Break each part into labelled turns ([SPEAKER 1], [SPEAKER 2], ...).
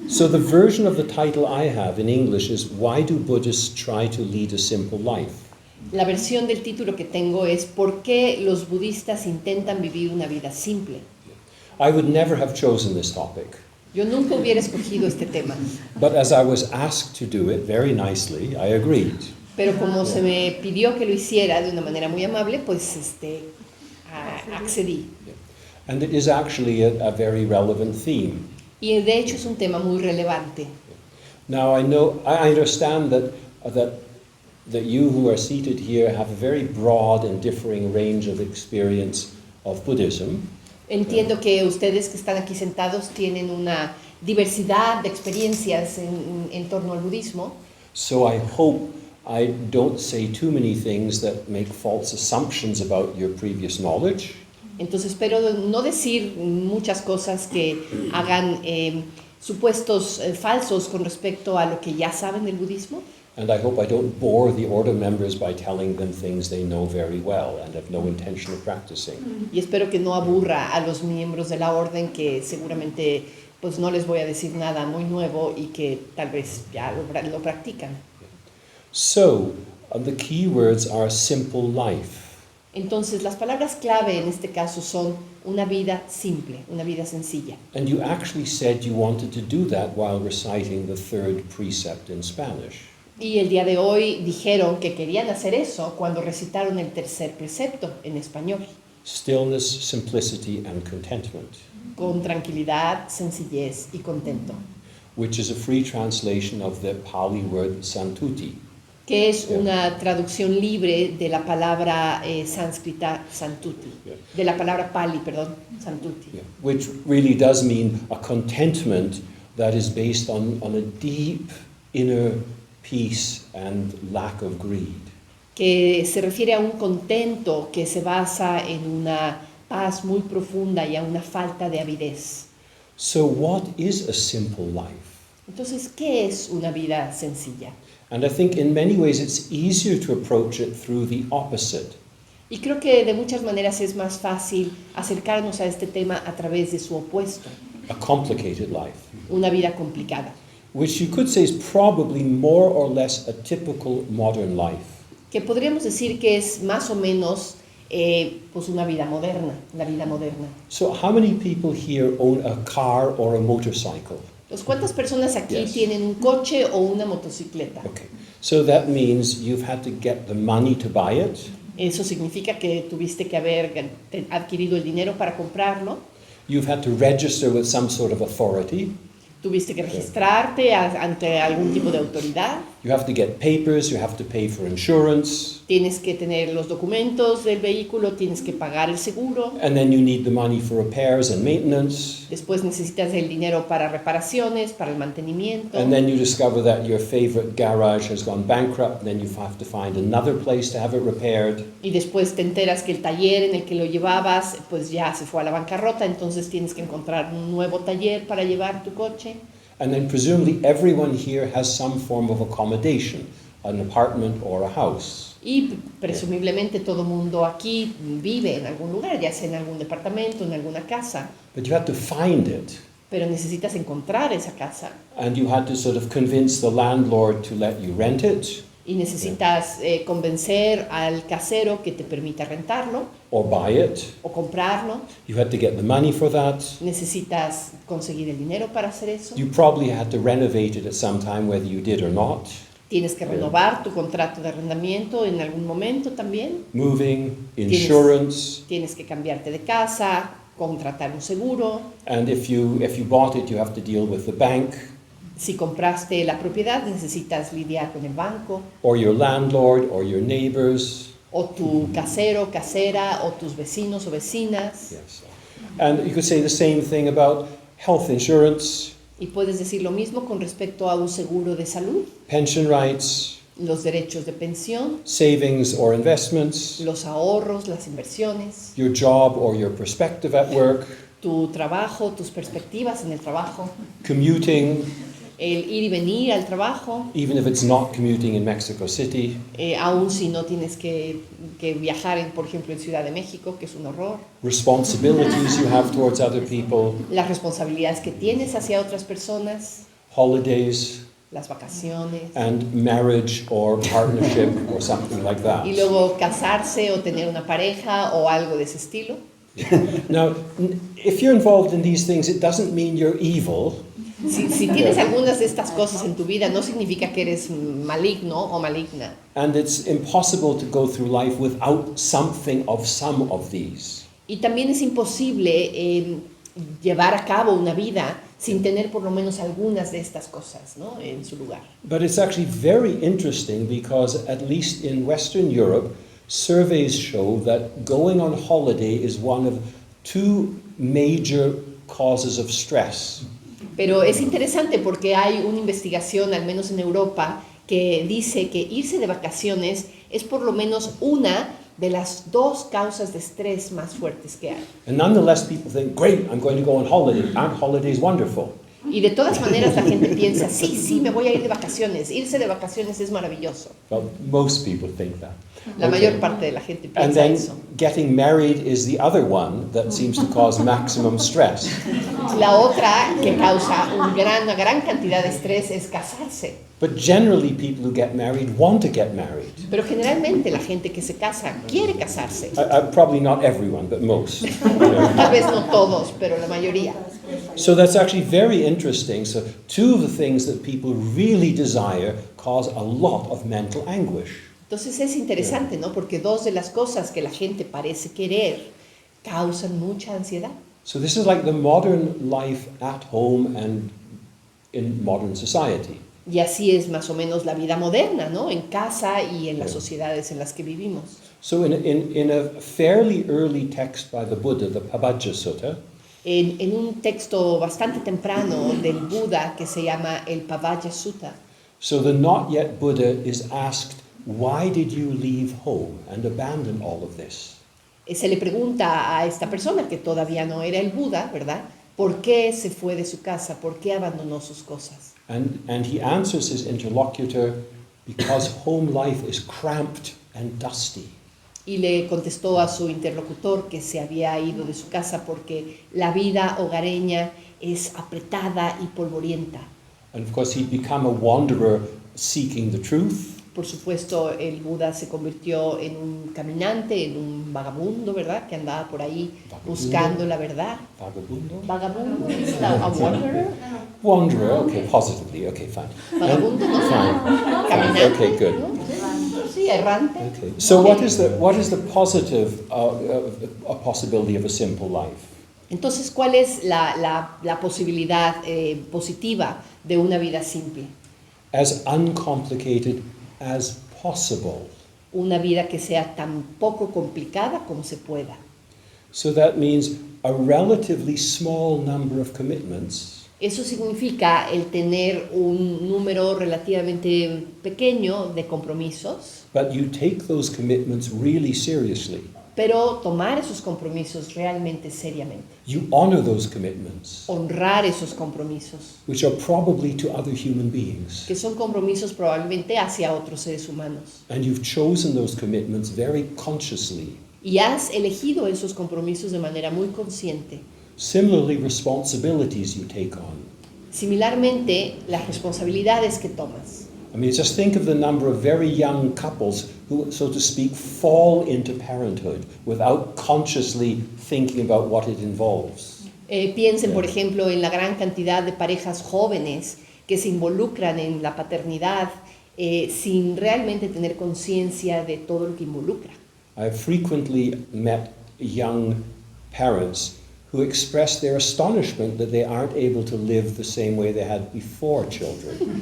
[SPEAKER 1] So the version of the title I have in English is Why Do Buddhists Try to Lead a Simple Life?
[SPEAKER 2] La versión del título que tengo es ¿Por qué los budistas intentan vivir una vida simple?
[SPEAKER 1] I would never have chosen this topic.
[SPEAKER 2] Yo nunca hubiera escogido este tema,
[SPEAKER 1] But as I was asked to do it very nicely, I agreed.
[SPEAKER 2] pero como se me pidió que lo hiciera de una manera muy amable, pues accedí.
[SPEAKER 1] And it is actually a very relevant theme.
[SPEAKER 2] Y de hecho es un tema muy relevante.
[SPEAKER 1] Now I understand that you who are seated here have a very broad and differing range of experience of Buddhism.
[SPEAKER 2] Entiendo que ustedes que están aquí sentados tienen una diversidad de experiencias en torno al budismo.
[SPEAKER 1] So I hope I don't say too many things that make false assumptions about your previous knowledge.
[SPEAKER 2] Entonces espero no decir muchas cosas que hagan supuestos falsos con respecto a lo que ya saben del budismo.
[SPEAKER 1] And I hope I don't bore the order members by telling them things they know very well and have no intention of practicing.
[SPEAKER 2] Y espero que no aburra a los miembros de la orden, que seguramente pues no les voy a decir nada muy nuevo y que tal vez ya lo practican.
[SPEAKER 1] So, the key words are simple life.
[SPEAKER 2] Entonces las palabras clave en este caso son una vida simple, una vida sencilla.
[SPEAKER 1] And you actually said you wanted to do that while reciting the third precept in Spanish.
[SPEAKER 2] Y el día de hoy dijeron que querían hacer eso cuando recitaron el tercer precepto en español.
[SPEAKER 1] Stillness, simplicity, and contentment.
[SPEAKER 2] Con tranquilidad, sencillez y contento.
[SPEAKER 1] Which is a free translation of the Pali word santuti.
[SPEAKER 2] Que es una traducción libre de la palabra sánscrita santuti. De la palabra Pali, perdón, santuti.
[SPEAKER 1] Which really does mean a contentment that is based on a deep inner peace and lack of greed.
[SPEAKER 2] Que se refiere a un contento que se basa en una paz muy profunda y a una falta de avidez.
[SPEAKER 1] So what is a simple life?
[SPEAKER 2] Entonces, ¿qué es una vida sencilla?
[SPEAKER 1] And I think in many ways it's easier to approach it through the opposite.
[SPEAKER 2] Y creo que de muchas maneras es más fácil acercarnos a este tema a través de su opuesto.
[SPEAKER 1] A complicated life.
[SPEAKER 2] Una vida complicada.
[SPEAKER 1] Which you could say is probably more or less a typical modern life.
[SPEAKER 2] Que podríamos decir que es más o menos pues una vida moderna, la vida moderna.
[SPEAKER 1] So how many people here own a car or a motorcycle?
[SPEAKER 2] ¿Cuántas personas aquí
[SPEAKER 1] Yes.
[SPEAKER 2] tienen un coche o una motocicleta?
[SPEAKER 1] Okay. So that means you've had to get the money to buy it.
[SPEAKER 2] Eso significa que tuviste que haber adquirido el dinero para comprarlo.
[SPEAKER 1] You've had to register with some sort of authority.
[SPEAKER 2] Tuviste que registrarte ante algún tipo de autoridad.
[SPEAKER 1] You have to get papers, you have to pay for insurance.
[SPEAKER 2] Tienes que tener los documentos del vehículo, tienes que pagar el seguro.
[SPEAKER 1] And then you need the money for repairs and maintenance.
[SPEAKER 2] Después necesitas el dinero para reparaciones, para el mantenimiento.
[SPEAKER 1] And then you discover that your favorite garage has gone bankrupt, and then you have to find another place to have it repaired.
[SPEAKER 2] Y después te enteras que el taller en el que lo llevabas pues ya se fue a la bancarrota, entonces tienes que encontrar un nuevo taller para llevar tu coche.
[SPEAKER 1] And then presumably everyone here has some form of accommodation, an apartment or a house.
[SPEAKER 2] Y presumiblemente todo mundo aquí vive en algún lugar, ya sea en algún departamento, en alguna casa.
[SPEAKER 1] But you have to find it.
[SPEAKER 2] Pero necesitas encontrar esa casa.
[SPEAKER 1] And you had to sort of convince the landlord to let you rent it.
[SPEAKER 2] Y necesitas convencer al casero que te permita rentarlo.
[SPEAKER 1] Or buy it.
[SPEAKER 2] O comprarlo.
[SPEAKER 1] You had to get the money for that.
[SPEAKER 2] Necesitas conseguir el dinero para hacer eso.
[SPEAKER 1] You probably had to renovate it at some time, whether you did or not.
[SPEAKER 2] Tienes que renovar tu contrato de arrendamiento en algún momento también.
[SPEAKER 1] Moving, insurance.
[SPEAKER 2] Tienes que cambiarte de casa, contratar un seguro.
[SPEAKER 1] And if you bought it, you have to deal with the bank.
[SPEAKER 2] Si compraste la propiedad, necesitas lidiar con el banco.
[SPEAKER 1] Or your landlord, or your neighbors.
[SPEAKER 2] O tu casero, casera, o tus vecinos o vecinas.
[SPEAKER 1] Yes. And you could say the same thing about health insurance.
[SPEAKER 2] Y puedes decir lo mismo con respecto a un seguro de salud.
[SPEAKER 1] Pension rights.
[SPEAKER 2] Los derechos de pensión.
[SPEAKER 1] Savings or investments.
[SPEAKER 2] Los ahorros, las inversiones.
[SPEAKER 1] Your job or your perspective at work.
[SPEAKER 2] Tu trabajo, tus perspectivas en el trabajo.
[SPEAKER 1] Commuting.
[SPEAKER 2] El ir y venir al trabajo.
[SPEAKER 1] Even if it's not commuting in Mexico City.
[SPEAKER 2] Aún si no tienes que viajar, por ejemplo, en Ciudad de México, que es un horror.
[SPEAKER 1] Responsibilities you have towards other people.
[SPEAKER 2] Las responsabilidades que tienes hacia otras personas.
[SPEAKER 1] holidays,
[SPEAKER 2] las vacaciones,
[SPEAKER 1] and marriage or partnership or something like that.
[SPEAKER 2] y luego casarse o tener una pareja o algo de ese estilo.
[SPEAKER 1] Now, if you're involved in these things, it doesn't mean you're evil.
[SPEAKER 2] Si tienes algunas de estas cosas en tu vida, no significa que eres maligno o maligna.
[SPEAKER 1] And it's impossible to go through life without something of some of these.
[SPEAKER 2] Y también es imposible llevar a cabo una vida sin tener por lo menos algunas de estas cosas, ¿no?, en su lugar.
[SPEAKER 1] But it's actually very interesting because, at least in Western Europe, surveys show that going on holiday is one of two major causes of stress.
[SPEAKER 2] Pero es interesante porque hay una investigación, al menos en Europa, que dice que irse de vacaciones es por lo menos una de las dos causas de estrés más fuertes que hay.
[SPEAKER 1] And nonetheless, people think, great, I'm going to go on holiday. Aren't holidays wonderful?
[SPEAKER 2] Y de todas maneras la gente piensa, sí, me voy a ir de vacaciones. Irse de vacaciones es maravilloso.
[SPEAKER 1] Well, most people think that.
[SPEAKER 2] La mayor parte de la gente
[SPEAKER 1] And
[SPEAKER 2] piensa
[SPEAKER 1] then
[SPEAKER 2] eso.
[SPEAKER 1] getting married is the other one that seems to cause maximum stress.
[SPEAKER 2] La otra que causa una gran cantidad de estrés es casarse.
[SPEAKER 1] But generally, people who get married want to get married.
[SPEAKER 2] Pero generalmente la gente que se casa quiere casarse.
[SPEAKER 1] Probably not everyone, but most. You know.
[SPEAKER 2] Tal vez no todos, pero la mayoría.
[SPEAKER 1] So that's actually very interesting. So two of the things that people really desire cause a lot of mental anguish.
[SPEAKER 2] Entonces es interesante, ¿no? Porque dos de las cosas que la gente parece querer causan mucha ansiedad.
[SPEAKER 1] So this is like the modern life at home and in modern society.
[SPEAKER 2] Y así es más o menos la vida moderna, ¿no? En casa y en las sociedades en las que vivimos.
[SPEAKER 1] So in a fairly early text by the Buddha, the Pabajja Sutta,
[SPEAKER 2] En un texto bastante temprano del Buda que se llama el Pabajja Sutta,
[SPEAKER 1] so the not yet Buddha is asked, why did you leave home and abandon all of this?
[SPEAKER 2] se le pregunta a esta persona que todavía no era el Buda, ¿verdad? ¿Por qué se fue de su casa? ¿Por qué abandonó sus cosas?
[SPEAKER 1] And he answers his interlocutor, because home life is cramped and dusty.
[SPEAKER 2] Y le contestó a su interlocutor que se había ido de su casa porque la vida hogareña es apretada y polvorienta.
[SPEAKER 1] And of course he'd become a wanderer seeking the truth.
[SPEAKER 2] Por supuesto, el Buda se convirtió en un caminante, en un vagabundo, ¿verdad? Que andaba por ahí buscando la verdad.
[SPEAKER 1] Vagabundo?
[SPEAKER 2] Vagabundo, is that a wanderer?
[SPEAKER 1] Wanderer, okay, positively, okay, fine.
[SPEAKER 2] Vagabundo, ¿no?
[SPEAKER 1] Fine.
[SPEAKER 2] Caminante,
[SPEAKER 1] Okay, good.
[SPEAKER 2] ¿no? Sí, errante.
[SPEAKER 1] Okay. So what is the positive possibility of a simple life?
[SPEAKER 2] Entonces, ¿cuál es la posibilidad positiva de una vida simple?
[SPEAKER 1] As uncomplicated as possible.
[SPEAKER 2] Una vida que sea tan poco complicada como se pueda.
[SPEAKER 1] So that means a relatively small number of commitments.
[SPEAKER 2] Eso significa el tener un número relativamente pequeño de compromisos,
[SPEAKER 1] But you take those commitments really seriously.
[SPEAKER 2] pero tomar esos compromisos realmente seriamente.
[SPEAKER 1] You honor those commitments,
[SPEAKER 2] Honrar esos compromisos,
[SPEAKER 1] which are probably to other human beings.
[SPEAKER 2] que son compromisos probablemente hacia otros seres humanos.
[SPEAKER 1] And you've chosen those commitments very consciously.
[SPEAKER 2] Y has elegido esos compromisos de manera muy consciente.
[SPEAKER 1] Similarly, responsibilities you take on.
[SPEAKER 2] Similarmente, las responsabilidades que tomas.
[SPEAKER 1] I mean, just think of the number of very young couples who, so to speak, fall into parenthood without consciously thinking about what it involves.
[SPEAKER 2] Piensen, por ejemplo, en la gran cantidad de parejas jóvenes que se involucran en la paternidad sin realmente tener conciencia de todo lo que involucra.
[SPEAKER 1] I've frequently met young parents who express their astonishment that they aren't able to live the same way they had before children.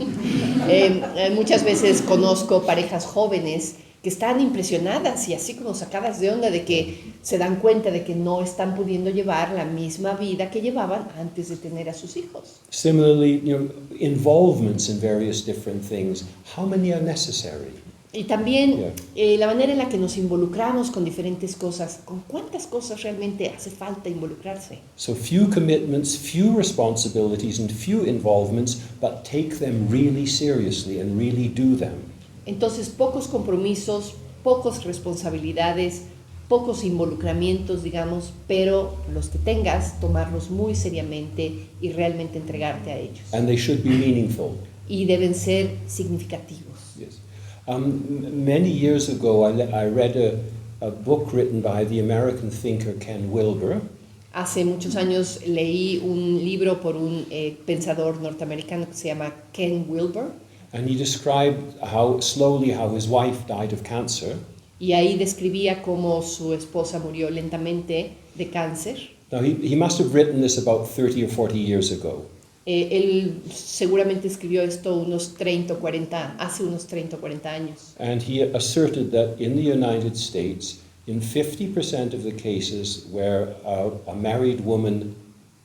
[SPEAKER 2] Muchas veces conozco parejas jóvenes que están impresionadas y así como sacadas de onda de que se dan cuenta de que no están pudiendo llevar la misma vida que llevaban antes de tener a sus hijos.
[SPEAKER 1] Similarly, involvements in various different things. How many are necessary?
[SPEAKER 2] Y también la manera en la que nos involucramos con diferentes cosas, con cuántas cosas realmente hace falta involucrarse.
[SPEAKER 1] So few commitments, few responsibilities, and few involvements, but take them really seriously and really do them.
[SPEAKER 2] Entonces, pocos compromisos, pocas responsabilidades, pocos involucramientos, digamos, pero los que tengas, tomarlos muy seriamente y realmente entregarte a ellos.
[SPEAKER 1] And they should be meaningful.
[SPEAKER 2] Y deben ser significativos.
[SPEAKER 1] Yes. Many years ago, I read a book written by the American thinker Ken Wilber.
[SPEAKER 2] Hace muchos años leí un libro por un pensador norteamericano que se llama Ken Wilber.
[SPEAKER 1] And he described how his wife died of cancer.
[SPEAKER 2] Y ahí describía cómo su esposa murió lentamente de cáncer.
[SPEAKER 1] Now, he must have written this about 30 or 40 years ago.
[SPEAKER 2] Él seguramente escribió esto hace unos 30 o 40 años.
[SPEAKER 1] And he asserted that in the United States, in 50% of the cases where a married woman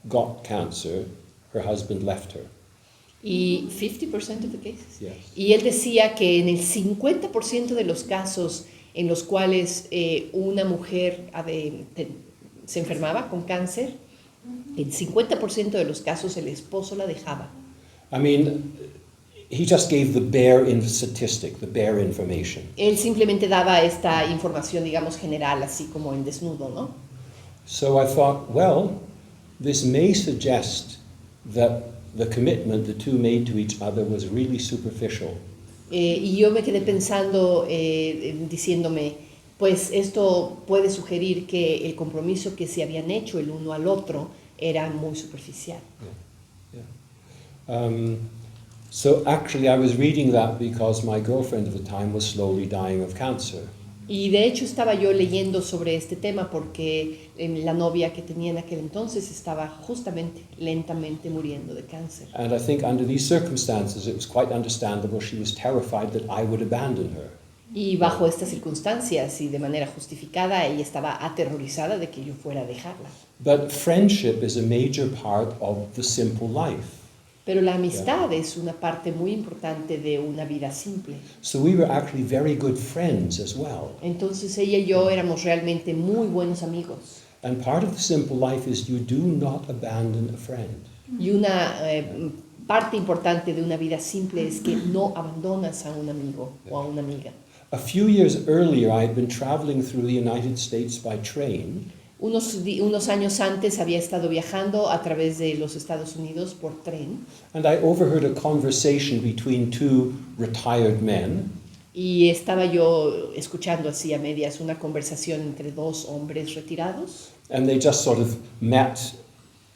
[SPEAKER 1] got cancer, her husband left her.
[SPEAKER 2] Y 50% of the cases.
[SPEAKER 1] Yes.
[SPEAKER 2] Y él decía que en el 50% de los casos en los cuales una mujer se enfermaba con cáncer, en 50% de los casos el esposo la dejaba.
[SPEAKER 1] I mean, he just gave the bare statistic, the bare information.
[SPEAKER 2] Él simplemente daba esta información, digamos, general, así como en desnudo, ¿no?
[SPEAKER 1] So I thought, well, this may suggest that the commitment the two made to each other was really superficial.
[SPEAKER 2] Y yo me quedé pensando, diciéndome, pues esto puede sugerir que el compromiso que se habían hecho el uno al otro era muy superficial.
[SPEAKER 1] So actually I was reading that because my girlfriend at the time was slowly dying of cancer.
[SPEAKER 2] Y de hecho estaba yo leyendo sobre este tema porque la novia que tenía en aquel entonces estaba justamente, lentamente muriendo de cáncer.
[SPEAKER 1] And I think under these circumstances it was quite understandable she was terrified that I would abandon her.
[SPEAKER 2] Y bajo estas circunstancias y de manera justificada, ella estaba aterrorizada de que yo fuera a dejarla.
[SPEAKER 1] But friendship is a major part of the simple life.
[SPEAKER 2] Pero la amistad es una parte muy importante de una vida simple.
[SPEAKER 1] So we were actually very good friends as well.
[SPEAKER 2] Entonces ella y yo éramos realmente muy buenos amigos.
[SPEAKER 1] And part of the simple life is you do not abandon a friend.
[SPEAKER 2] Y una parte importante de una vida simple es que no abandonas a un amigo o a una amiga.
[SPEAKER 1] A few years earlier, I had been traveling through the United States by train.
[SPEAKER 2] Unos años antes había estado viajando a través de los Estados Unidos por tren.
[SPEAKER 1] And I overheard a conversation between two retired men.
[SPEAKER 2] Y estaba yo escuchando así a medias una conversación entre dos hombres retirados.
[SPEAKER 1] And they just sort of met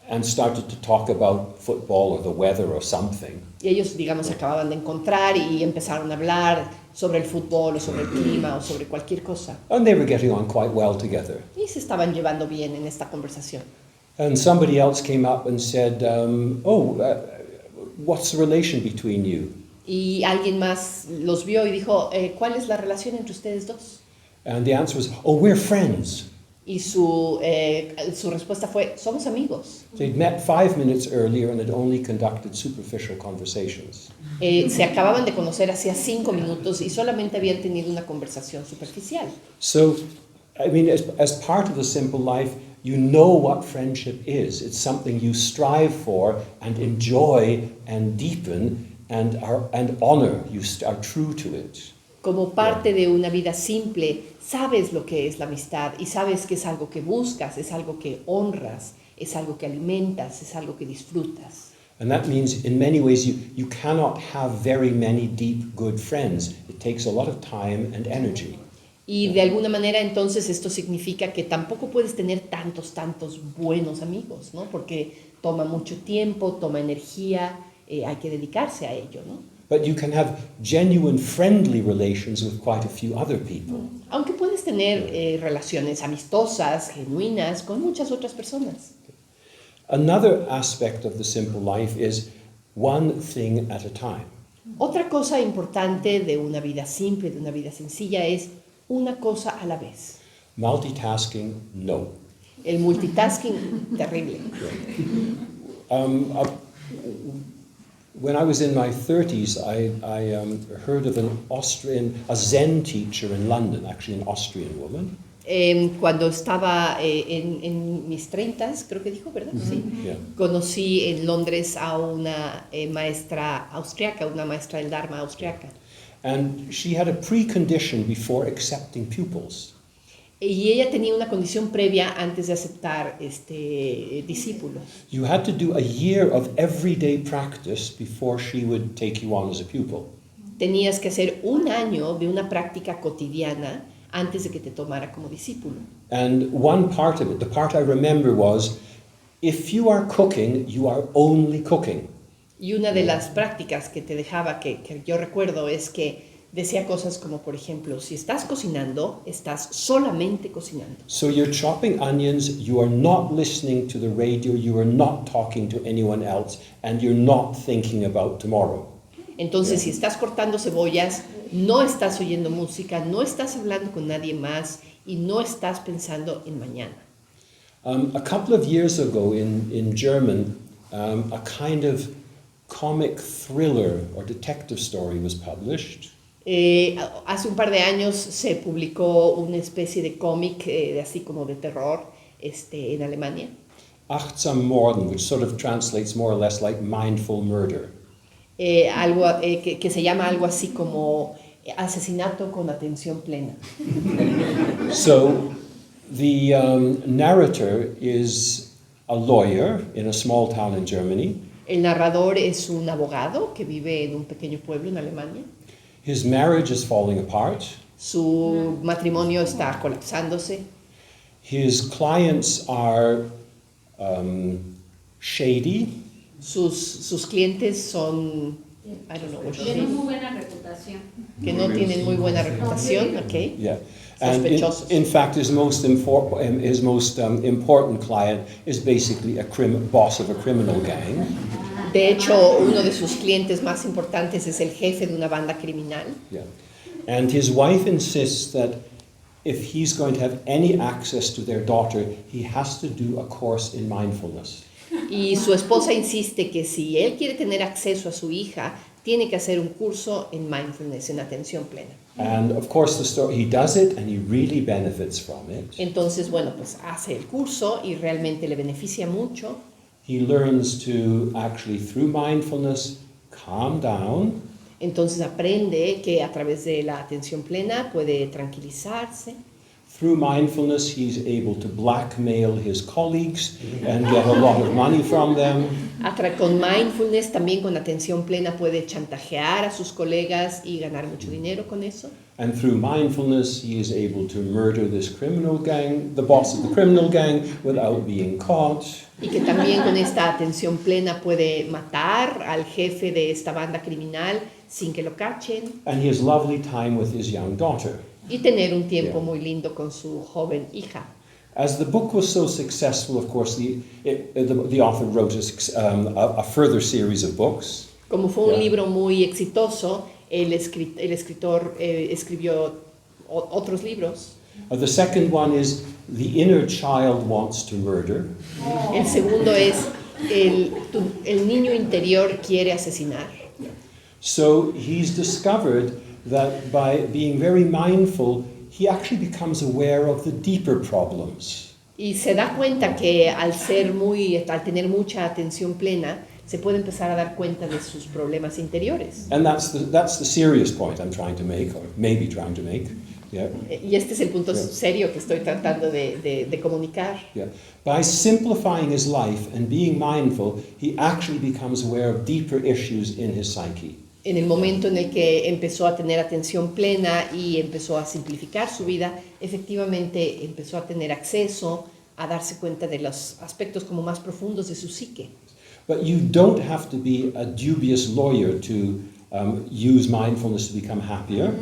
[SPEAKER 1] and started to talk about football or the weather or something.
[SPEAKER 2] Y ellos, digamos, se acababan de encontrar y empezaron a hablar sobre el fútbol o sobre el clima o sobre cualquier cosa.
[SPEAKER 1] And they were getting on quite well together.
[SPEAKER 2] Y se estaban llevando bien en esta conversación.
[SPEAKER 1] And somebody else came up and said, what's the relation between you?
[SPEAKER 2] Y alguien más los vio y dijo, ¿cuál es la relación entre ustedes dos?
[SPEAKER 1] And the answer was, oh, we're friends.
[SPEAKER 2] Y su respuesta fue, somos amigos.
[SPEAKER 1] They'd met 5 minutes earlier and had only conducted superficial conversations.
[SPEAKER 2] Se acababan de conocer hacía 5 minutos y solamente habían tenido una conversación superficial.
[SPEAKER 1] So, I mean, as part of the simple life, you know what friendship is. It's something you strive for and enjoy and deepen and honor. You are true to it.
[SPEAKER 2] Como parte de una vida simple, sabes lo que es la amistad y sabes que es algo que buscas, es algo que honras, es algo que alimentas, es algo que disfrutas.
[SPEAKER 1] And that means in many ways you cannot have very many deep, good friends. It takes a lot of time and energy.
[SPEAKER 2] Y de alguna manera entonces esto significa que tampoco puedes tener tantos buenos amigos, ¿no? Porque toma mucho tiempo, toma energía, hay que dedicarse a ello, ¿no?
[SPEAKER 1] But you can have genuine friendly relations with quite a few other people.
[SPEAKER 2] Aunque puedes tener relaciones amistosas, genuinas, con muchas otras personas.
[SPEAKER 1] Another aspect of the simple life is one thing at a time.
[SPEAKER 2] Otra cosa importante de una vida simple, de una vida sencilla, es una cosa a la vez.
[SPEAKER 1] Multitasking, no.
[SPEAKER 2] El multitasking, terrible.
[SPEAKER 1] When I was in my 30s, I heard of a Zen teacher in London, actually an Austrian woman.
[SPEAKER 2] Cuando estaba en mis 30s, creo que dijo, ¿verdad? Sí.
[SPEAKER 1] Yeah.
[SPEAKER 2] Conocí en Londres a una maestra austriaca, una maestra del Dharma austriaca.
[SPEAKER 1] And she had a precondition before accepting pupils.
[SPEAKER 2] Y ella tenía una condición previa antes de aceptar discípulos.
[SPEAKER 1] You had to do a year of everyday practice before she would take you on as a pupil.
[SPEAKER 2] Tenías que hacer un año de una práctica cotidiana antes de que te tomara como discípulo.
[SPEAKER 1] And one part of it, the part I remember was, if you are cooking, you are only cooking.
[SPEAKER 2] Y una de las prácticas que te dejaba, que yo recuerdo, es que decía cosas como, por ejemplo, si estás cocinando, estás solamente cocinando.
[SPEAKER 1] So you're chopping onions, you are not listening to the radio, you are not talking to anyone else, and you're not thinking about tomorrow.
[SPEAKER 2] Entonces, si estás cortando cebollas, no estás oyendo música, no estás hablando con nadie más y no estás pensando en mañana.
[SPEAKER 1] A couple of years ago in German, a kind of comic thriller or detective story was published.
[SPEAKER 2] Hace un par de años se publicó una especie de cómic así como de terror en Alemania.
[SPEAKER 1] Achtsam Morden, which sort of translates more or less like mindful murder.
[SPEAKER 2] Algo que se llama algo así como asesinato con atención plena.
[SPEAKER 1] So the narrator is a lawyer in a small town in Germany.
[SPEAKER 2] El narrador es un abogado que vive en un pequeño pueblo en Alemania.
[SPEAKER 1] His marriage is falling apart.
[SPEAKER 2] Su matrimonio está colapsándose.
[SPEAKER 1] His clients are shady.
[SPEAKER 2] Sus clientes son, I don't know,
[SPEAKER 3] Tienen muy buena reputación.
[SPEAKER 2] que no tienen muy buena reputación, ¿ok?
[SPEAKER 1] Yeah. And
[SPEAKER 2] Sospechosos.
[SPEAKER 1] in fact, his most important client is basically a boss of a criminal gang.
[SPEAKER 2] De hecho, uno de sus clientes más importantes es el jefe de una banda criminal.
[SPEAKER 1] Yeah. And his wife insists that if he's going to have any access to their daughter, he has to do a course in mindfulness.
[SPEAKER 2] Y su esposa insiste que si él quiere tener acceso a su hija, tiene que hacer un curso en mindfulness, en atención plena.
[SPEAKER 1] And of course, he does it and he really benefits from it.
[SPEAKER 2] Entonces, bueno, pues hace el curso y realmente le beneficia mucho.
[SPEAKER 1] He learns to actually, through mindfulness, calm down.
[SPEAKER 2] Entonces aprende que a través de la atención plena puede tranquilizarse.
[SPEAKER 1] Through mindfulness, he's able to blackmail his colleagues and get a lot of money from them.
[SPEAKER 2] Con mindfulness, también con atención plena, puede chantajear a sus colegas y ganar mucho dinero con eso.
[SPEAKER 1] And through mindfulness, he is able to murder this criminal gang, the boss of the criminal gang, without being caught.
[SPEAKER 2] Y que también con esta atención plena puede matar al jefe de esta banda criminal sin que lo cachen.
[SPEAKER 1] And he has lovely time with his young daughter.
[SPEAKER 2] Y tener un tiempo muy lindo con su joven hija.
[SPEAKER 1] As the book was so successful, of course, the author wrote a further series of books.
[SPEAKER 2] Como fue un libro muy exitoso, el escritor escribió otros libros.
[SPEAKER 1] The second one is The Inner Child Wants to Murder.
[SPEAKER 2] El segundo es el niño interior quiere asesinar.
[SPEAKER 1] So he's discovered that by being very mindful, he actually becomes aware of the deeper problems.
[SPEAKER 2] Y se da cuenta que al tener mucha atención plena, se puede empezar a dar cuenta de sus problemas interiores.
[SPEAKER 1] And that's the serious point I'm trying to make, or maybe trying to make. Yeah.
[SPEAKER 2] Y este es el punto serio que estoy tratando de comunicar.
[SPEAKER 1] Yeah. By simplifying his life and being mindful, he actually becomes aware of deeper issues in his psyche.
[SPEAKER 2] En el momento en el que empezó a tener atención plena y empezó a simplificar su vida, efectivamente empezó a tener acceso a darse cuenta de los aspectos como más profundos de su psique.
[SPEAKER 1] But you don't have to be a dubious lawyer to use mindfulness to become happier.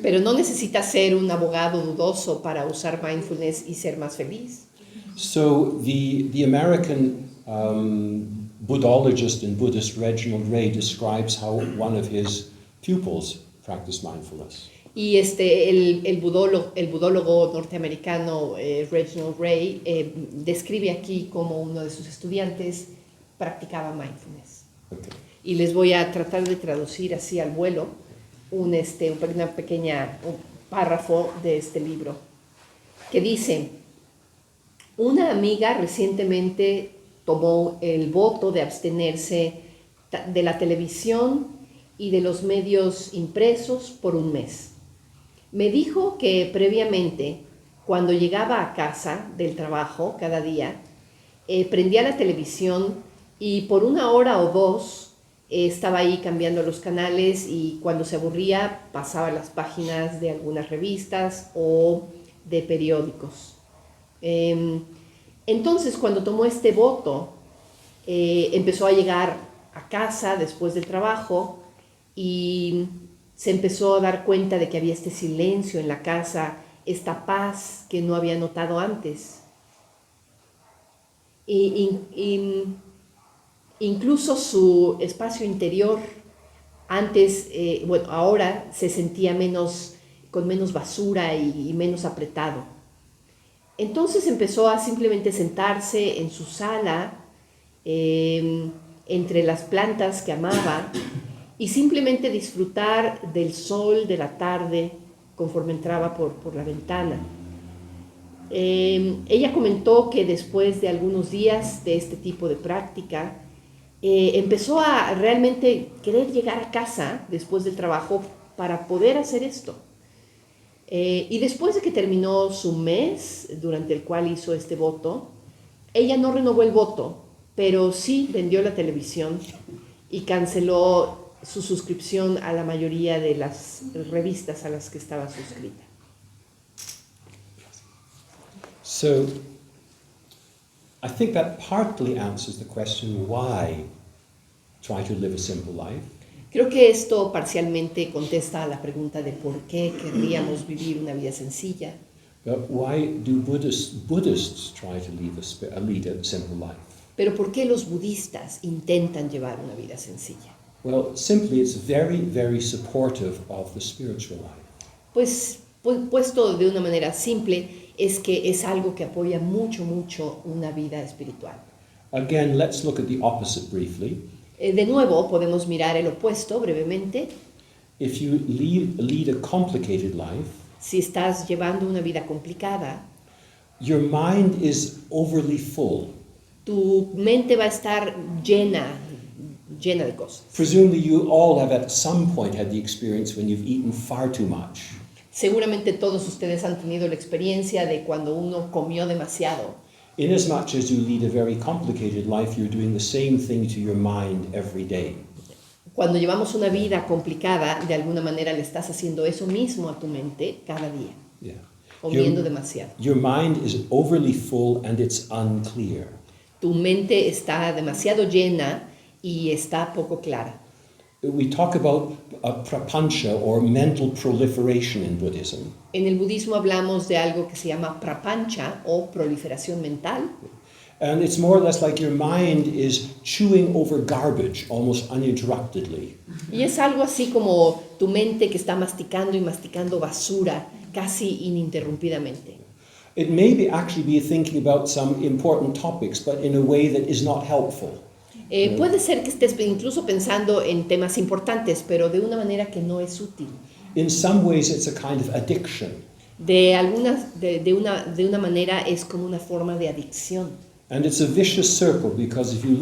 [SPEAKER 2] Pero no necesitas ser un abogado dudoso para usar mindfulness y ser más feliz.
[SPEAKER 1] So the American Buddhologist and Buddhist Reginald Ray describes how one of his pupils practiced mindfulness.
[SPEAKER 2] Y el budólogo norteamericano Reginald Ray describe aquí cómo uno de sus estudiantes practicaba mindfulness.
[SPEAKER 1] Okay.
[SPEAKER 2] Y les voy a tratar de traducir así al vuelo un párrafo de este libro que dice: una amiga recientemente tomó el voto de abstenerse de la televisión y de los medios impresos por un mes. Me dijo que previamente cuando llegaba a casa del trabajo cada día, prendía la televisión y por 1 hora o 2 estaba ahí cambiando los canales y cuando se aburría pasaba las páginas de algunas revistas o de periódicos. Entonces, cuando tomó este voto, empezó a llegar a casa después del trabajo y se empezó a dar cuenta de que había este silencio en la casa, esta paz que no había notado antes. Incluso su espacio interior antes, ahora se sentía con menos basura y menos apretado. Entonces empezó a simplemente sentarse en su sala, entre las plantas que amaba, y simplemente disfrutar del sol de la tarde conforme entraba por la ventana. Ella comentó que después de algunos días de este tipo de práctica, empezó a realmente querer llegar a casa después del trabajo para poder hacer esto. Y después de que terminó su mes, durante el cual hizo este voto, ella no renovó el voto, pero sí vendió la televisión y canceló su suscripción a la mayoría de las revistas a las que estaba suscrita.
[SPEAKER 1] So, I think that partly answers the question, why try to live a simple life?
[SPEAKER 2] Creo que esto parcialmente contesta a la pregunta de por qué querríamos vivir una vida sencilla.
[SPEAKER 1] But why do Buddhists try to lead a simple life?
[SPEAKER 2] Pero ¿por qué los budistas intentan llevar una vida sencilla?
[SPEAKER 1] Well, simply it's very, very supportive of the spiritual life.
[SPEAKER 2] Pues puesto de una manera simple, es que es algo que apoya mucho, mucho una vida espiritual.
[SPEAKER 1] Again, let's look at the opposite briefly.
[SPEAKER 2] De nuevo, podemos mirar el opuesto brevemente.
[SPEAKER 1] If you lead a complicated life,
[SPEAKER 2] Si estás llevando una vida complicada,
[SPEAKER 1] your mind is overly full.
[SPEAKER 2] tu mente va a estar llena de cosas.
[SPEAKER 1] Presumably you all have at some point had the experience when you've eaten far too much.
[SPEAKER 2] Seguramente todos ustedes han tenido la experiencia de cuando uno comió demasiado.
[SPEAKER 1] Inasmuch as you lead a very complicated life, you're doing the same thing to your mind every day.
[SPEAKER 2] Cuando llevamos una vida complicada, de alguna manera le estás haciendo eso mismo a tu mente cada día,
[SPEAKER 1] Yeah.
[SPEAKER 2] comiendo demasiado.
[SPEAKER 1] Your mind is overly full and it's unclear.
[SPEAKER 2] Tu mente está demasiado llena y está poco clara.
[SPEAKER 1] We talk about a prapancha or mental proliferation in Buddhism.
[SPEAKER 2] En el budismo hablamos de algo que se llama prapancha o proliferación mental.
[SPEAKER 1] And it's more or less like your mind is chewing over garbage almost uninterruptedly.
[SPEAKER 2] Y es algo así como tu mente que está masticando y masticando basura casi ininterrumpidamente.
[SPEAKER 1] It may actually be thinking about some important topics, but in a way that is not helpful.
[SPEAKER 2] Puede ser que estés incluso pensando en temas importantes, pero de una manera que no es útil.
[SPEAKER 1] In some ways, it's a kind of addiction.
[SPEAKER 2] De una manera es como una forma de adicción.
[SPEAKER 1] And it's a vicious circle because if you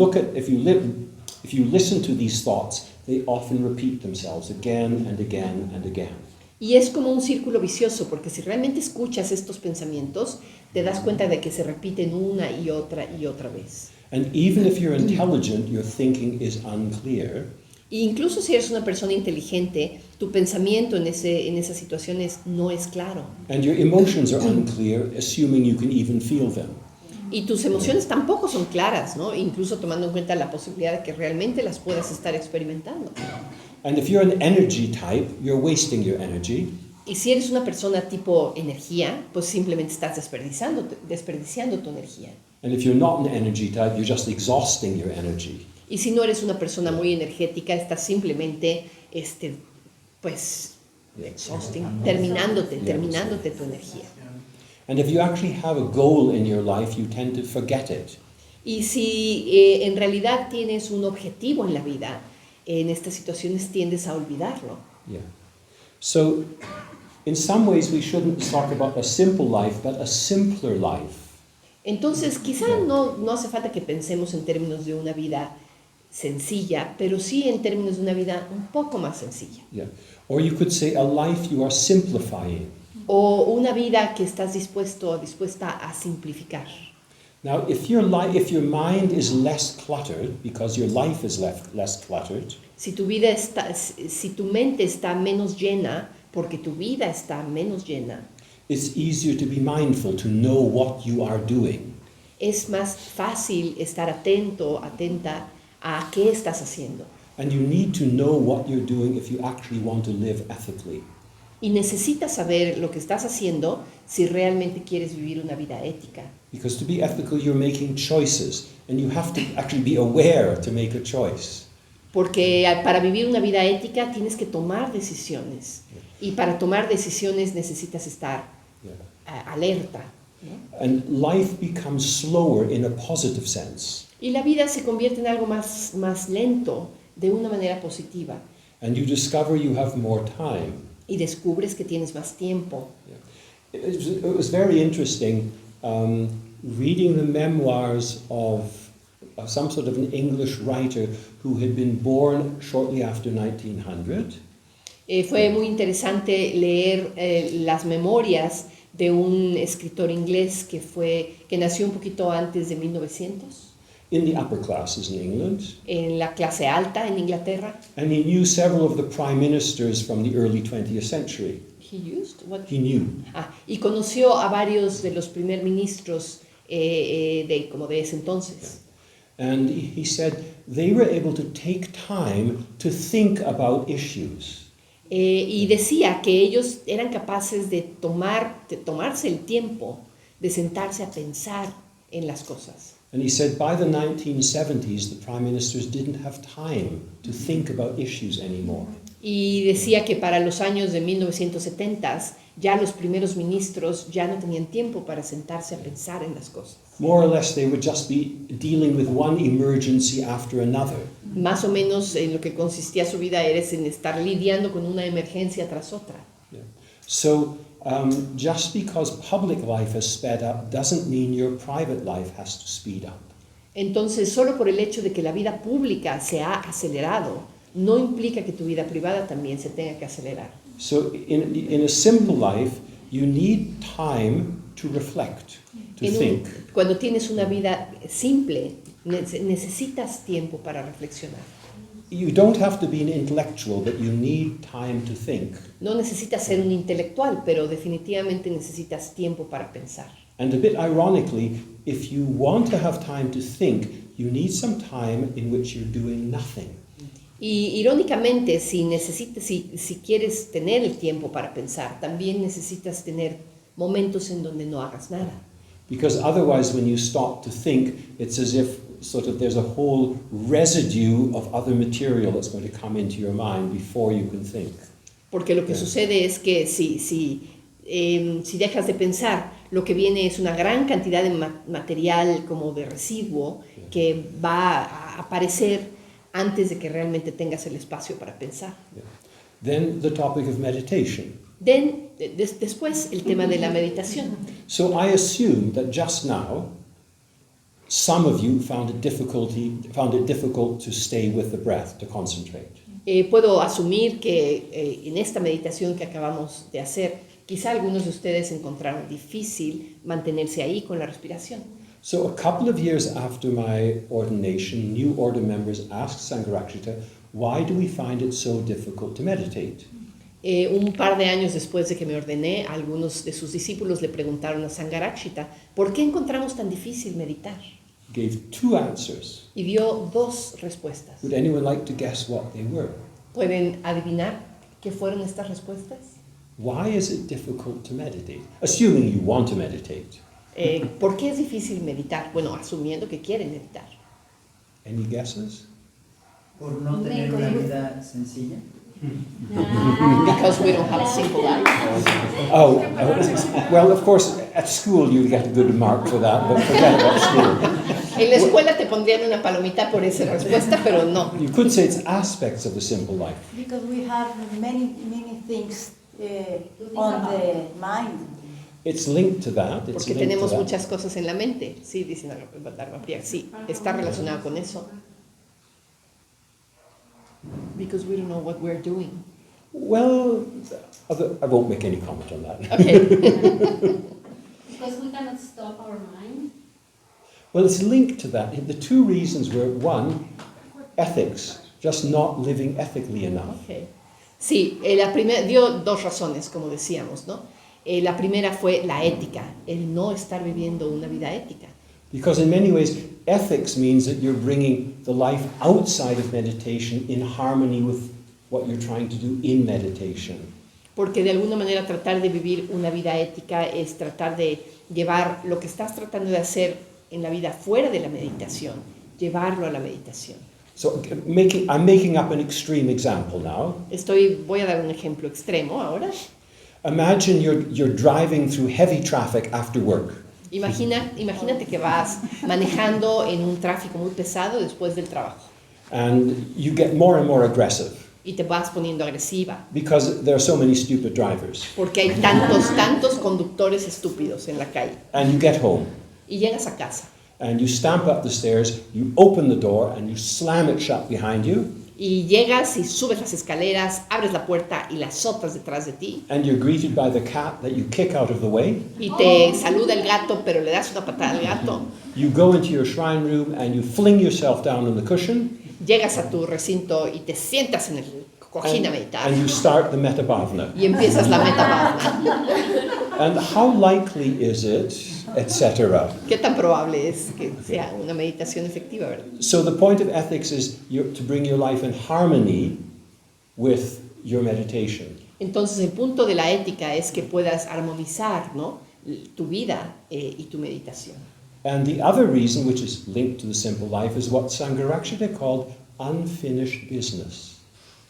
[SPEAKER 1] listen to these thoughts, they often repeat themselves again and again and again.
[SPEAKER 2] Y es como un círculo vicioso, porque si realmente escuchas estos pensamientos, te das cuenta de que se repiten una y otra vez.
[SPEAKER 1] And even if you're intelligent, your thinking is unclear.
[SPEAKER 2] E incluso si eres una persona inteligente, tu pensamiento en esas situaciones no es claro.
[SPEAKER 1] And your emotions are unclear, assuming you can even feel them.
[SPEAKER 2] Y tus emociones tampoco son claras, ¿no? Incluso tomando en cuenta la posibilidad de que realmente las puedas estar experimentando.
[SPEAKER 1] And if you're an energy type, you're wasting your energy.
[SPEAKER 2] Y si eres una persona tipo energía, pues simplemente estás desperdiciando tu energía.
[SPEAKER 1] And if you're not an energy type, you're just exhausting your energy.
[SPEAKER 2] Y si no eres una persona muy energética, estás simplemente, terminándote tu energía.
[SPEAKER 1] And if you actually have a goal in your life, you tend to forget it.
[SPEAKER 2] Y si en realidad tienes un objetivo en la vida, en estas situaciones tiendes a olvidarlo.
[SPEAKER 1] Yeah. So, in some ways, we shouldn't talk about a simple life, but a simpler life.
[SPEAKER 2] Entonces, quizá no hace falta que pensemos en términos de una vida sencilla, pero sí en términos de una vida un poco más sencilla.
[SPEAKER 1] Yeah. Or you could say a life you are simplifying.
[SPEAKER 2] o una vida que estás dispuesta a simplificar.
[SPEAKER 1] Now, if your mind is less cluttered, because your life is less cluttered,
[SPEAKER 2] Si tu mente está menos llena, porque tu vida está menos llena,
[SPEAKER 1] it's easier to be mindful, to know what you are doing.
[SPEAKER 2] es más fácil estar atenta a qué estás haciendo.
[SPEAKER 1] And you need to know what you're doing if you actually want to live ethically.
[SPEAKER 2] Y necesitas saber lo que estás haciendo si realmente quieres vivir una vida ética.
[SPEAKER 1] Because to be ethical, you're making choices, and you have to actually be aware to make a choice.
[SPEAKER 2] Porque para vivir una vida ética tienes que tomar decisiones. Y para tomar decisiones necesitas estar alerta, ¿no?
[SPEAKER 1] And life becomes slower in a positive sense.
[SPEAKER 2] Y la vida se convierte en algo más lento, de una manera positiva.
[SPEAKER 1] And you discover you have more time.
[SPEAKER 2] Y descubres que tienes más tiempo.
[SPEAKER 1] It was very interesting reading the memoirs of some sort of an English writer who had been born shortly after 1900.
[SPEAKER 2] Fue muy interesante leer las memorias de un escritor inglés que nació un poquito antes de 1900.
[SPEAKER 1] In the upper classes in England.
[SPEAKER 2] En la clase alta en Inglaterra.
[SPEAKER 1] And he knew several of the prime ministers from the early 20th century.
[SPEAKER 2] He used? What?
[SPEAKER 1] He knew.
[SPEAKER 2] Y conoció a varios de los primer ministros como de ese entonces.
[SPEAKER 1] Yeah. And he said they were able to take time to think about issues.
[SPEAKER 2] Y decía que ellos eran capaces de tomarse el tiempo de sentarse a pensar en las cosas.
[SPEAKER 1] And he said by the 1970s, the prime ministers didn't have time to think about issues anymore.
[SPEAKER 2] Y decía que para los años de 1970 ya los primeros ministros ya no tenían tiempo para sentarse a pensar en las cosas.
[SPEAKER 1] More or less, they would just be dealing with one emergency after another.
[SPEAKER 2] Más o menos en lo que consistía su vida era en estar lidiando con una emergencia tras otra.
[SPEAKER 1] Yeah. So just because public life has sped up doesn't mean your private life has to speed up.
[SPEAKER 2] Entonces, solo por el hecho de que la vida pública se ha acelerado, no implica que tu vida privada también se tenga que acelerar.
[SPEAKER 1] So in a simple life, you need time to reflect, to think.
[SPEAKER 2] Cuando tienes una vida simple, necesitas tiempo para reflexionar.
[SPEAKER 1] You don't have to be an intellectual, but you need time to think.
[SPEAKER 2] No necesitas ser un intelectual, pero definitivamente necesitas tiempo para pensar.
[SPEAKER 1] And a bit ironically, if you want to have time to think, you need some time in which you're doing nothing.
[SPEAKER 2] Y irónicamente, si quieres tener el tiempo para pensar, también necesitas tener momentos en donde no hagas nada.
[SPEAKER 1] Because otherwise, when you stop to think, it's as if sort of there's a whole residue of other material that's going to come into your mind before you can think.
[SPEAKER 2] Porque lo que sucede es que si dejas de pensar, lo que viene es una gran cantidad de material como de residuo que va a aparecer antes de que realmente tengas el espacio para pensar.
[SPEAKER 1] Yeah. Then the topic of meditation.
[SPEAKER 2] Después el tema de la meditación.
[SPEAKER 1] So I assume that just now, some of you found it difficult to stay with the breath, to concentrate.
[SPEAKER 2] Puedo asumir que en esta meditación que acabamos de hacer, quizá algunos de ustedes encontraron difícil mantenerse ahí con la respiración.
[SPEAKER 1] So a couple of years after my ordination, new order members asked Sangharakshita, why do we find it so difficult to meditate?
[SPEAKER 2] Un par de años después de que me ordené, algunos de sus discípulos le preguntaron a Sangharakshita, ¿por qué encontramos tan difícil meditar?
[SPEAKER 1] Gave two answers.
[SPEAKER 2] Y dio dos respuestas.
[SPEAKER 1] Would anyone like to guess what they were?
[SPEAKER 2] ¿Pueden adivinar qué fueron estas respuestas?
[SPEAKER 1] Why is it difficult to meditate? Assuming you want to meditate.
[SPEAKER 2] ¿Por qué es difícil meditar? Bueno, asumiendo que quieren meditar.
[SPEAKER 1] Any guesses?
[SPEAKER 4] Por no tener una vida sencilla.
[SPEAKER 2] Because we don't have a simple life.
[SPEAKER 1] Oh, well, of course, at school you get a good mark for that, but forget about school.
[SPEAKER 2] En la escuela te pondrían una palomita por esa respuesta, pero no.
[SPEAKER 1] You could say it's aspects of a simple life.
[SPEAKER 5] Because we have many things on the mind.
[SPEAKER 1] It's linked to that. It's
[SPEAKER 2] Porque
[SPEAKER 1] linked
[SPEAKER 2] tenemos
[SPEAKER 1] to that.
[SPEAKER 2] muchas cosas en la mente. Sí, dicen Dharmapriya. Sí, está relacionado con eso. Because we don't know what we're doing.
[SPEAKER 1] Well, I won't make any comment on that.
[SPEAKER 2] Okay.
[SPEAKER 3] Because we cannot stop our mind.
[SPEAKER 1] Well, it's linked to that. The two reasons were, one, ethics, just not living ethically enough.
[SPEAKER 2] Okay. Sí, dio dos razones, como decíamos, ¿no? La primera fue la ética, el no estar viviendo una vida ética.
[SPEAKER 1] Because in many ways, ethics means that you're bringing the life outside of meditation in harmony with what you're trying to do in meditation.
[SPEAKER 2] Porque de alguna manera tratar de vivir una vida ética es tratar de llevar lo que estás tratando de hacer en la vida fuera de la meditación, llevarlo a la meditación.
[SPEAKER 1] So I'm making up an extreme example now.
[SPEAKER 2] Voy a dar un ejemplo extremo ahora.
[SPEAKER 1] Imagine you're driving through heavy traffic after work.
[SPEAKER 2] Imagínate que vas manejando en un tráfico muy pesado después del trabajo.
[SPEAKER 1] And you get more and more aggressive.
[SPEAKER 2] Y te vas poniendo agresiva.
[SPEAKER 1] Because there are so many stupid drivers.
[SPEAKER 2] Porque hay tantos conductores estúpidos en la calle.
[SPEAKER 1] And you get home.
[SPEAKER 2] Y llegas a casa.
[SPEAKER 1] And you stamp up the stairs, you open the door, and you slam it shut behind you.
[SPEAKER 2] Y llegas y subes las escaleras, abres la puerta y la azotas detrás de ti.
[SPEAKER 1] And you're greeted by the cat that you kick out of the way.
[SPEAKER 2] Y te saluda el gato, pero le das una patada al gato.
[SPEAKER 1] You go into your shrine room and you fling yourself down on the cushion.
[SPEAKER 2] Llegas a tu recinto y te sientas en el cojín a meditar.
[SPEAKER 1] And you start the metta bhavana.
[SPEAKER 2] Y empiezas la metta bhavana.
[SPEAKER 1] And how likely is it, etc.
[SPEAKER 2] ¿Qué tan probable es que sea una meditación efectiva, verdad?
[SPEAKER 1] So the point of ethics is to bring your life in harmony with your meditation.
[SPEAKER 2] Entonces el punto de la ética es que puedas armonizar, ¿no?, tu vida y tu meditación.
[SPEAKER 1] And the other reason, which is linked to the simple life, is what Sangharakshita called unfinished business.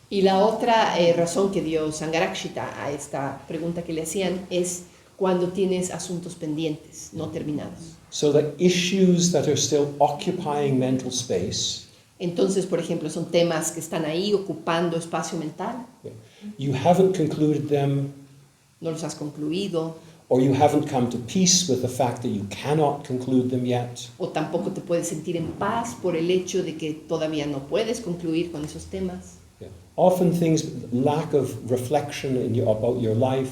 [SPEAKER 2] Y la otra razón que dio Sangharakshita a esta pregunta que le hacían es cuando tienes asuntos pendientes, no terminados.
[SPEAKER 1] So the issues that are still occupying mental space,
[SPEAKER 2] Entonces, por ejemplo, son temas que están ahí ocupando espacio mental,
[SPEAKER 1] you haven't concluded them,
[SPEAKER 2] no los has concluido,
[SPEAKER 1] or you haven't come to peace with the fact that you cannot conclude them yet.
[SPEAKER 2] o tampoco te puedes sentir en paz por el hecho de que todavía no puedes concluir con esos temas.
[SPEAKER 1] Often things, lack of reflection about your life.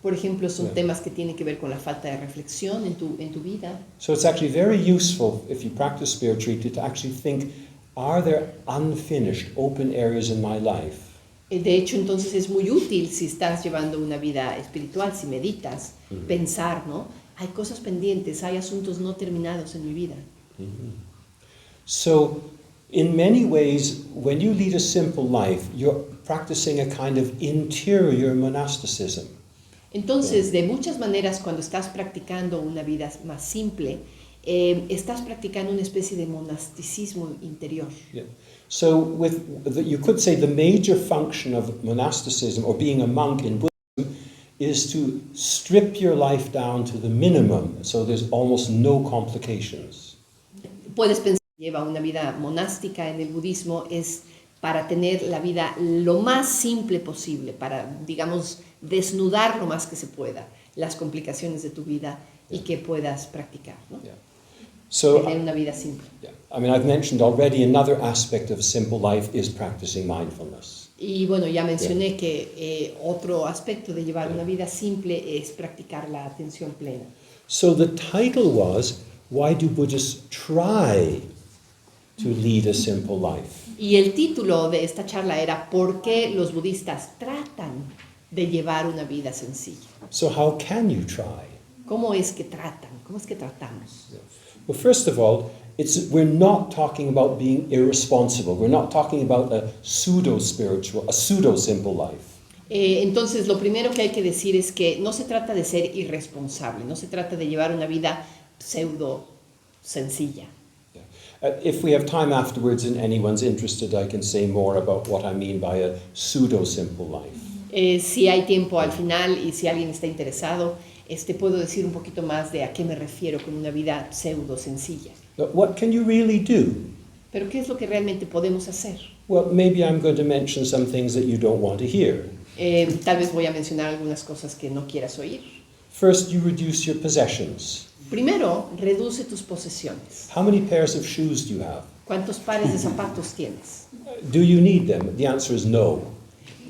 [SPEAKER 2] Por ejemplo, son temas que tienen que ver con la falta de reflexión en tu vida.
[SPEAKER 1] So it's actually very useful if you practice spirituality to actually think, are there unfinished open areas in my life?
[SPEAKER 2] De hecho, entonces es muy útil si estás llevando una vida espiritual, si meditas, pensar, ¿no? Hay cosas pendientes, hay asuntos no terminados en mi vida.
[SPEAKER 1] So, in many ways, when you lead a simple life, you're practicing a kind of interior monasticism.
[SPEAKER 2] Entonces, de muchas maneras, cuando estás practicando una vida más simple, estás practicando una especie de monasticismo interior.
[SPEAKER 1] Yeah. So you could say the major function of monasticism or being a monk in Buddhism is to strip your life down to the minimum, so there's almost no complications.
[SPEAKER 2] Puedes pensar que lleva una vida monástica en el budismo es para tener la vida lo más simple posible, para, digamos, desnudar lo más que se pueda las complicaciones de tu vida y que puedas practicar, ¿no?
[SPEAKER 1] Yeah. So,
[SPEAKER 2] tener una vida simple.
[SPEAKER 1] yeah. I mean, I've mentioned already another aspect of simple life is practicing mindfulness.
[SPEAKER 2] Y bueno, ya mencioné que otro aspecto de llevar una vida simple es practicar la atención plena.
[SPEAKER 1] So the title was, Why Do Buddhists Try to Lead a Simple Life?
[SPEAKER 2] Y el título de esta charla era ¿Por qué los budistas tratan de llevar una vida sencilla?
[SPEAKER 1] So how can you try?
[SPEAKER 2] ¿Cómo es que tratan? ¿Cómo es que tratamos?
[SPEAKER 1] Well, first of all, we're not talking about being irresponsible. We're not talking about a pseudo-spiritual, a pseudo-simple life.
[SPEAKER 2] Entonces, lo primero que hay que decir es que no se trata de ser irresponsable, no se trata de llevar una vida pseudo sencilla.
[SPEAKER 1] If we have time afterwards and anyone's interested, I can say more about what I mean by a pseudo-simple life.
[SPEAKER 2] Si hay tiempo al final y si alguien está interesado, puedo decir un poquito más de a qué me refiero con una vida pseudo sencilla.
[SPEAKER 1] But what can you really do?
[SPEAKER 2] Pero ¿qué es lo que realmente podemos hacer?
[SPEAKER 1] Well, maybe I'm going to mention some things that you don't want to hear.
[SPEAKER 2] Tal vez voy a mencionar algunas cosas que no quieras oír.
[SPEAKER 1] First, you reduce your possessions.
[SPEAKER 2] Primero, reduce tus posesiones.
[SPEAKER 1] How many pairs of shoes do you have?
[SPEAKER 2] ¿Cuántos pares de zapatos tienes?
[SPEAKER 1] Do you need them? The answer is no.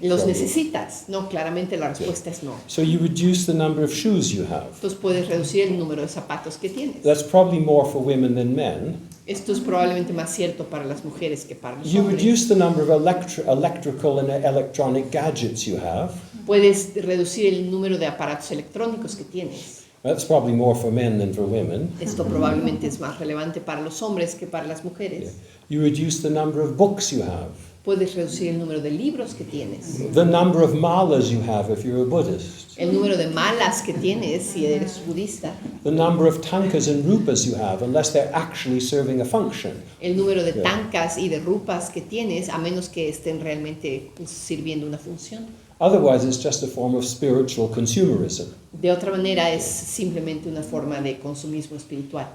[SPEAKER 2] ¿Los
[SPEAKER 1] from you.
[SPEAKER 2] necesitas? No, claramente la respuesta es no.
[SPEAKER 1] So you reduce the number of shoes you have.
[SPEAKER 2] Entonces puedes reducir el número de zapatos que tienes.
[SPEAKER 1] That's probably more for women than men.
[SPEAKER 2] Esto es probablemente más cierto para las mujeres que para los
[SPEAKER 1] You
[SPEAKER 2] hombres.
[SPEAKER 1] reduce the number of electrical and electronic gadgets you have.
[SPEAKER 2] Puedes reducir el número de aparatos electrónicos que tienes.
[SPEAKER 1] That's probably more for men than for women.
[SPEAKER 2] Esto probablemente es más relevante para los hombres que para las mujeres.
[SPEAKER 1] You reduce the number of books you have.
[SPEAKER 2] Puedes reducir el número de libros que tienes.
[SPEAKER 1] The number of malas you have if you're a Buddhist.
[SPEAKER 2] El número de malas que tienes si eres budista.
[SPEAKER 1] The number of tankas and rupas you have, unless they're actually serving a function.
[SPEAKER 2] El número de
[SPEAKER 1] Yeah.
[SPEAKER 2] tankas y de rupas que tienes, a menos que estén realmente sirviendo una función.
[SPEAKER 1] Otherwise, it's just a form of spiritual consumerism.
[SPEAKER 2] De otra manera, es simplemente una forma de consumismo espiritual.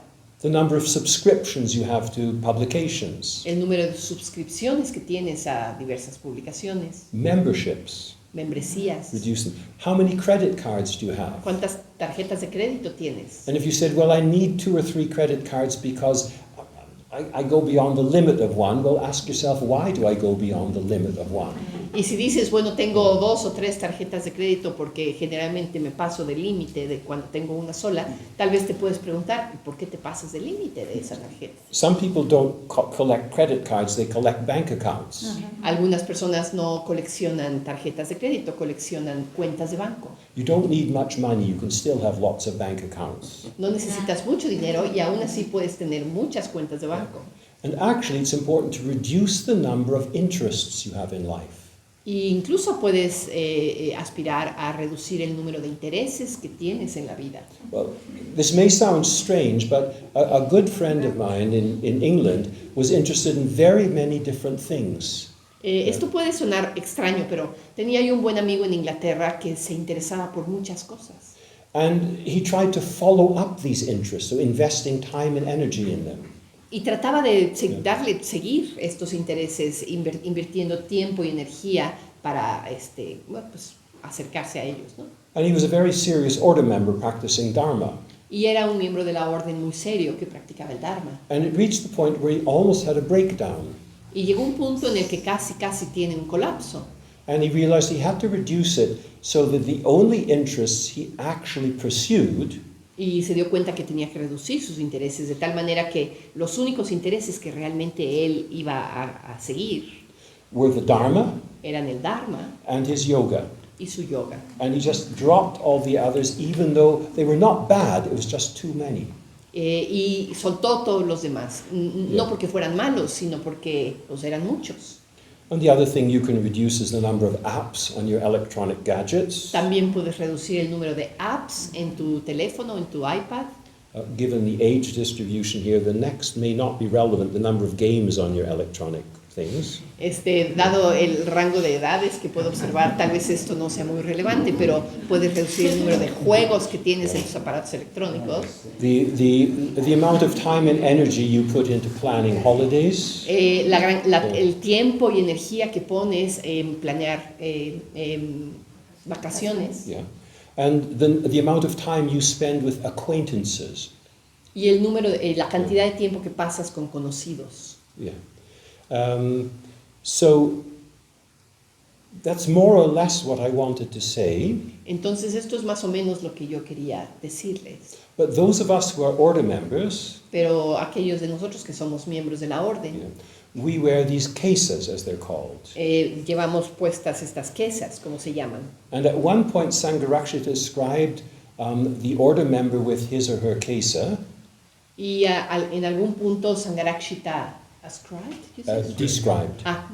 [SPEAKER 1] The number of subscriptions you have to publications,
[SPEAKER 2] El número de suscripciones que tienes a diversas publicaciones,
[SPEAKER 1] memberships,
[SPEAKER 2] membresías.
[SPEAKER 1] reduce them. How many credit cards do you have?
[SPEAKER 2] ¿Cuántas tarjetas de crédito tienes?
[SPEAKER 1] And if you said, well, I need 2 or 3 credit cards because I go beyond the limit of one, well, ask yourself, why do I go beyond the limit of one?
[SPEAKER 2] Y si dices, bueno, tengo 2 o 3 tarjetas de crédito porque generalmente me paso del límite de cuando tengo una sola, tal vez te puedes preguntar, ¿por qué te pasas del límite de esa tarjeta?
[SPEAKER 1] Some people don't collect credit cards, they collect bank accounts.
[SPEAKER 2] Algunas personas no coleccionan tarjetas de crédito, coleccionan cuentas de banco.
[SPEAKER 1] You don't need much money, you can still have lots of bank accounts.
[SPEAKER 2] No necesitas mucho dinero y aún así puedes tener muchas cuentas de banco.
[SPEAKER 1] And actually, it's important to reduce the number of interests you have in life.
[SPEAKER 2] E incluso puedes aspirar a reducir el número de intereses que tienes en la vida.
[SPEAKER 1] Well, this may sound strange, but a good friend of mine in England was interested in very many different things.
[SPEAKER 2] Esto puede sonar extraño, pero tenía yo un buen amigo en Inglaterra que se interesaba por muchas cosas.
[SPEAKER 1] And he tried to follow up these interests, so investing time and energy in them.
[SPEAKER 2] Y trataba de seguir estos intereses, invirtiendo tiempo y energía para bueno, pues, acercarse a ellos, ¿no?
[SPEAKER 1] And he was a very serious order member practicing Dharma.
[SPEAKER 2] Y era un miembro de la orden muy serio que practicaba el Dharma.
[SPEAKER 1] And it reached the point where he almost had a breakdown.
[SPEAKER 2] Y llegó un punto en el que casi tiene un colapso.
[SPEAKER 1] And he realized he had to reduce it so that the only interests he actually pursued
[SPEAKER 2] Y se dio cuenta que tenía que reducir sus intereses de tal manera que los únicos intereses que realmente él iba a seguir
[SPEAKER 1] were the Dharma
[SPEAKER 2] eran el Dharma
[SPEAKER 1] and his yoga.
[SPEAKER 2] y su yoga.
[SPEAKER 1] And he just dropped all the others, even though they were not bad, it was just too many.
[SPEAKER 2] Y soltó todos los demás,
[SPEAKER 1] Yeah.
[SPEAKER 2] no porque fueran malos, sino porque pues, eran muchos.
[SPEAKER 1] And the other thing you can reduce is the number of apps on your electronic gadgets.
[SPEAKER 2] También puedes reducir el número de apps en tu teléfono, en tu iPad.
[SPEAKER 1] Given the age distribution here, the next may not be relevant, the number of games on your electronic things.
[SPEAKER 2] Dado el rango de edades que puedo observar, tal vez esto no sea muy relevante, pero puedes reducir el número de juegos que tienes en tus aparatos electrónicos.
[SPEAKER 1] The amount of time and energy you put into planning holidays.
[SPEAKER 2] El tiempo y energía que pones en planear vacaciones.
[SPEAKER 1] Yeah. And the amount of time you spend with acquaintances.
[SPEAKER 2] Y la cantidad de tiempo que pasas con conocidos.
[SPEAKER 1] Yeah. So that's more or less what I wanted to say.
[SPEAKER 2] Entonces esto es más o menos lo que yo quería decirles.
[SPEAKER 1] But those of us who are order members,
[SPEAKER 2] Pero aquellos de nosotros que somos miembros de la orden,
[SPEAKER 1] we wear these cases, as they're called.
[SPEAKER 2] llevamos puestas estas quesas, como se llaman.
[SPEAKER 1] And at one point, Sangharakshita described the order member with his or her kesa,
[SPEAKER 2] Y en algún punto Sangharakshita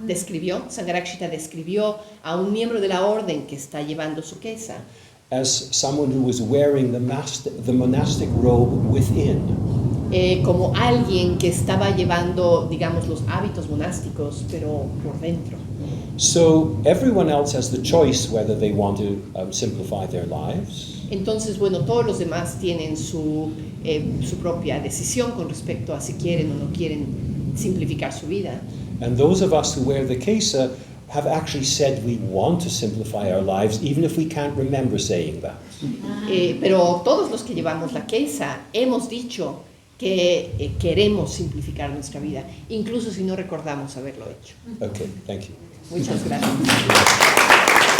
[SPEAKER 2] describió, Sangharakshita describió a un miembro de la orden que está llevando su quesa
[SPEAKER 1] as someone who was wearing the monastic robe within.
[SPEAKER 2] Como alguien que estaba llevando, digamos, los hábitos monásticos, pero por dentro.
[SPEAKER 1] So everyone else has the choice whether they want to simplify their lives.
[SPEAKER 2] Entonces, bueno, todos los demás tienen su propia decisión con respecto a si quieren o no quieren simplificar su vida.
[SPEAKER 1] And those of us who wear the kesa have actually said we want to simplify our lives, even if we can't remember saying that.
[SPEAKER 2] Pero todos los que llevamos la quesa hemos dicho que queremos simplificar nuestra vida, incluso si no recordamos haberlo hecho.
[SPEAKER 1] Okay, thank you.
[SPEAKER 2] Muchas gracias.